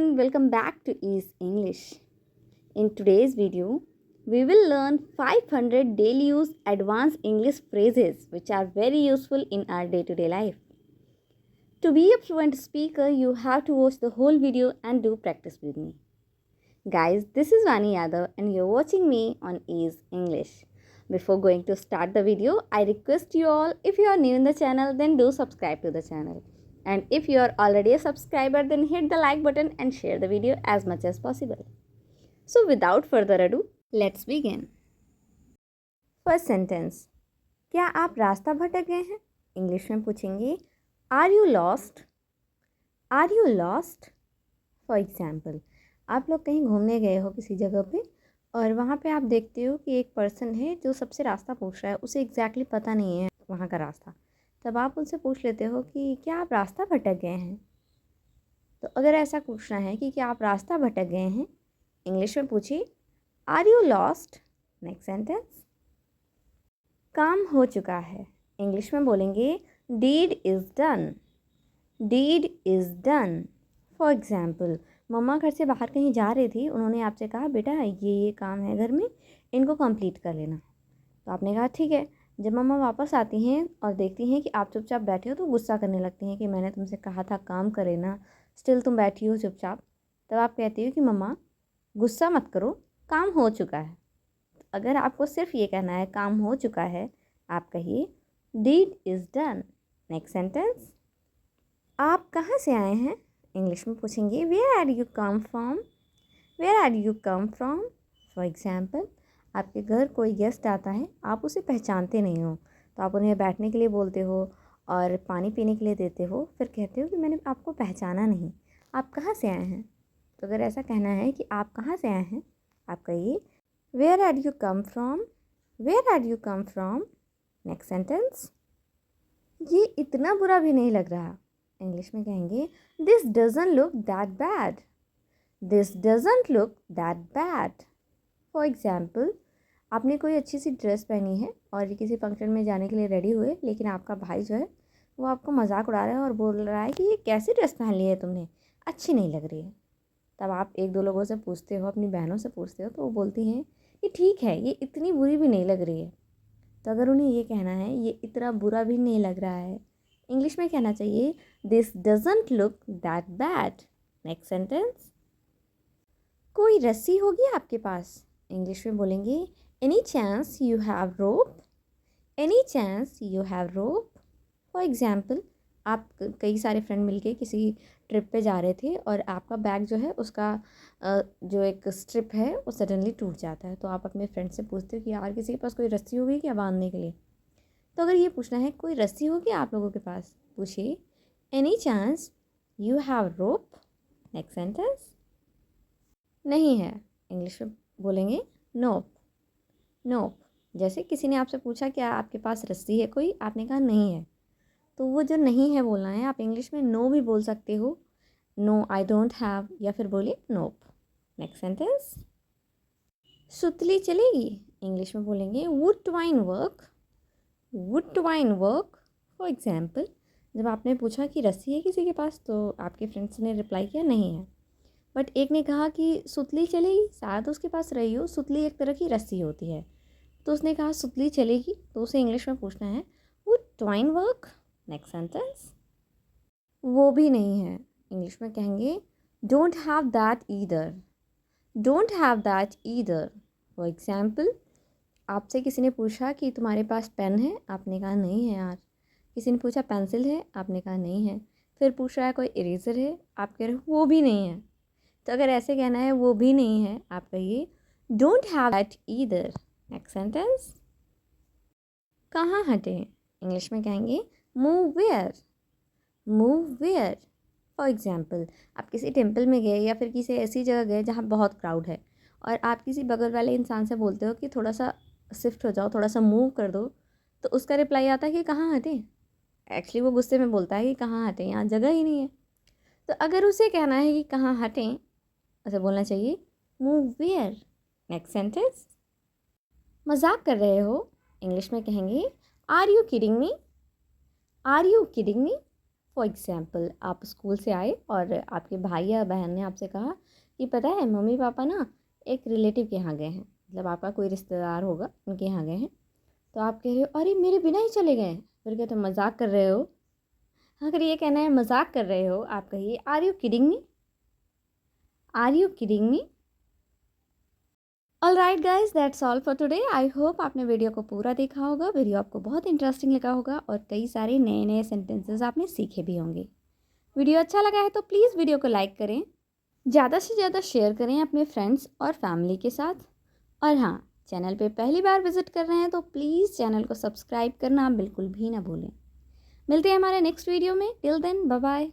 everyone, welcome back to Ease English. In today's video, we will learn 500 daily use advanced English phrases which are very useful in our day-to-day life. To be a fluent speaker, you have to watch the whole video and do practice with me. Guys, this is Vani Yadav and you're watching me on Ease English. Before going to start the video, I request you all, if you are new in the channel, then do subscribe to the channel. And if you are already a subscriber, then hit the like button and share the video as much as possible. So without further ado, let's begin. First sentence. क्या आप रास्ता भटक गए हैं? English में पूछेंगे Are you lost? Are you lost? For example, आप लोग कहीं घूमने गए हो किसी जगह पे और वहाँ पे आप देखते हो कि एक पर्सन है जो सबसे रास्ता पूछ रहा है, उसे एग्जैक्टली पता नहीं है वहाँ का रास्ता। तब आप उनसे पूछ लेते हो कि क्या आप रास्ता भटक गए हैं। तो अगर ऐसा पूछना है कि क्या आप रास्ता भटक गए हैं, इंग्लिश में पूछिए are you lost. Next sentence. काम हो चुका है, इंग्लिश में बोलेंगे deed is done. Deed is done. For example, मम्मा घर से बाहर कहीं जा रही थी, उन्होंने आपसे कहा बेटा ये काम है घर में, इनको कंप्लीट कर लेना। तो आपने कहा ठीक है। जब मम्मा वापस आती हैं और देखती हैं कि आप चुपचाप बैठे हो तो गुस्सा करने लगती हैं कि मैंने तुमसे कहा था काम करे ना, स्टिल तुम बैठी हो चुपचाप। तब आप कहती हो कि मम्मा गुस्सा मत करो, काम हो चुका है। अगर आपको सिर्फ ये कहना है काम हो चुका है, आप कहिए deed is done. Next sentence. आप कहाँ से आए हैं, इंग्लिश में पूछेंगे where are you come from. Where are you come from. For example, आपके घर कोई गेस्ट आता है, आप उसे पहचानते नहीं हो, तो आप उन्हें बैठने के लिए बोलते हो और पानी पीने के लिए देते हो, फिर कहते हो कि मैंने आपको पहचाना नहीं, आप कहाँ से आए हैं। तो अगर ऐसा कहना है कि आप कहाँ से आए हैं, आप कहिए where are you come from. Where are you come from. Next sentence. ये इतना बुरा भी नहीं लग रहा, इंग्लिश में कहेंगे this doesn't look that bad. This doesn't look that bad. For example, आपने कोई अच्छी सी ड्रेस पहनी है और किसी फंक्शन में जाने के लिए रेडी हुए, लेकिन आपका भाई जो है वो आपको मजाक उड़ा रहा है और बोल रहा है कि ये कैसी ड्रेस पहन ली है तुमने, अच्छी नहीं लग रही है। तब आप एक दो लोगों से पूछते हो, अपनी बहनों से पूछते हो, तो वो बोलती हैं ये ठीक है, ये इतनी बुरी भी नहीं लग रही है। तो अगर उन्हें ये कहना है ये इतना बुरा भी नहीं लग रहा है, इंग्लिश में कहना चाहिए this doesn't look that bad. Next sentence. कोई रस्सी होगी आपके पास, इंग्लिश में बोलेंगे any chance you have rope. Any chance you have rope. For example, आप कई सारे फ्रेंड मिलके किसी ट्रिप पे जा रहे थे और आपका बैग जो है उसका जो एक स्ट्रिप है वो सडनली टूट जाता है। तो आप अपने फ्रेंड से पूछते हो कि यार किसी के पास कोई रस्सी होगी क्या बांधने के लिए। तो अगर ये पूछना है कोई रस्सी होगी आप लोगों के पास, पूछिए any chance you have rope. Next sentence. नहीं है, इंग्लिश में बोलेंगे नोप। नोप। जैसे किसी ने आपसे पूछा क्या आपके पास रस्सी है कोई, आपने कहा नहीं है, तो वो जो नहीं है बोलना है, आप इंग्लिश में नो भी बोल सकते हो, नो आई डोंट हैव, या फिर बोलिए नोप। Next sentence. सुतली चलेगी, इंग्लिश में बोलेंगे would twine work. Would twine work. For example, जब आपने पूछा कि रस्सी है किसी के पास, तो आपके फ्रेंड्स ने रिप्लाई किया नहीं है, बट एक ने कहा कि सुतली चलेगी, शायद उसके पास रही हो, सुतली एक तरह की रस्सी होती है, तो उसने कहा सुतली चलेगी, तो उसे इंग्लिश में पूछना है would twine work. Next sentence. वो भी नहीं है, इंग्लिश में कहेंगे don't have that either. Don't have that either. For example, आपसे किसी ने पूछा कि तुम्हारे पास पेन है, आपने कहा नहीं है यार। किसी ने पूछा पेंसिल है, आपने कहा नहीं है। फिर पूछ रहा है कोई इरेज़र है, आप कह रहे हो वो भी नहीं है। तो अगर ऐसे कहना है वो भी नहीं है, आप कहिए don't have that either. Next sentence. कहाँ हटे, इंग्लिश में कहेंगे move where. Move where. For example, आप किसी टेम्पल में गए या फिर किसी ऐसी जगह गए जहाँ बहुत क्राउड है और आप किसी बगल वाले इंसान से बोलते हो कि थोड़ा सा शिफ्ट हो जाओ, थोड़ा सा मूव कर दो, तो उसका रिप्लाई आता है कि कहाँ हटे। एक्चुअली वो गुस्से में बोलता है कि कहाँ हटे, यहाँ जगह ही नहीं है। तो अगर उसे कहना है कि कहाँ हटें, ऐसा बोलना चाहिए मूव वेयर। Next sentence. मजाक कर रहे हो, इंग्लिश में कहेंगे are you kidding me. Are you kidding me. For example आप स्कूल से आए और आपके भाई या बहन ने आपसे कहा कि पता है मम्मी पापा ना एक रिलेटिव के यहाँ गए हैं, मतलब आपका कोई रिश्तेदार होगा उनके यहाँ गए हैं। तो आप कह रहे हो अरे मेरे बिना ही चले गए, फिर कहते हो मजाक कर रहे हो। अगर ये कहना है मजाक कर रहे हो, आप कहिए are you kidding me, are you kidding me. All right guys, that's all for today. I hope आपने वीडियो को पूरा देखा होगा, वीडियो आपको बहुत इंटरेस्टिंग लगा होगा और कई सारे नए नए सेंटेंसेस आपने सीखे भी होंगे। वीडियो अच्छा लगा है तो प्लीज़ वीडियो को लाइक करें, ज़्यादा से ज़्यादा शेयर करें अपने फ्रेंड्स और फैमिली के साथ। और हाँ, चैनल पे पहली बार विजिट कर रहे हैं तो प्लीज़ चैनल को सब्सक्राइब करना बिल्कुल भी ना भूलें। मिलते हैं हमारे नेक्स्ट वीडियो में। Till then bye bye.